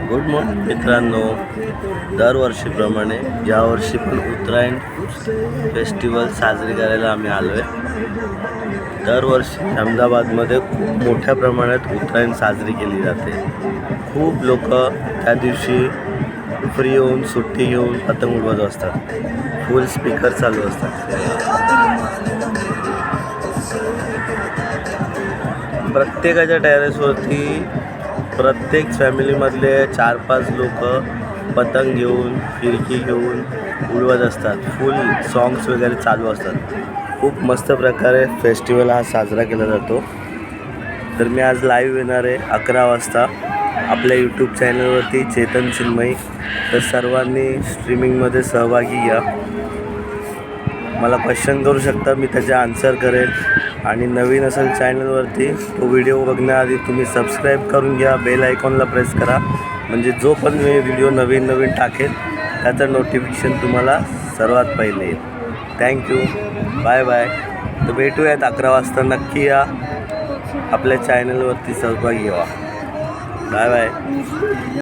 Good morning मित्रांनो. दरवर्षीप्रमाणे यावर्षी पण उत्तरायण फेस्टिवल साजरी करायला आम्ही आलो आहे. दरवर्षी अहमदाबादमध्ये खूप मोठ्या प्रमाणात उत्तरायण साजरी केली जाते. खूप लोक त्या दिवशी फ्री होऊन सुट्टी घेऊन पतंग उडवत असतात. फुल स्पीकर चालू असतात. प्रत्येकाच्या टेरेसवरती प्रत्येक फॅमिलीमधले 4-5 लोक पतंग घेऊन फिरकी घेऊन उडवत असतात. फुल सॉंग्स वगैरे चालू असतात. खूप मस्त प्रकारे फेस्टिवल हा साजरा केला जातो. तर मी आज लाईव्ह येणार आहे 11 वाजता आपल्या यूट्यूब चॅनलवरती चेतन चिन्मयी. तर सर्वांनी स्ट्रीमिंगमध्ये सहभागी घ्या. मला क्वेश्चन करू शकता, मी त्याचे आन्सर करेल. आणि नवीन असेल चॅनलवरती तो व्हिडिओ बघण्याआधी तुम्ही सबस्क्राईब करून घ्या. बेल आयकॉनला प्रेस करा, म्हणजे जो पण मी व्हिडिओ नवीन टाकेल त्याचं नोटिफिकेशन तुम्हाला सर्वात पहिले येईल. थँक्यू. Bye bye. तर भेटूयात 11 वाजता. नक्की या, आपल्या चॅनलवरती सहभागी व्हा. Bye bye.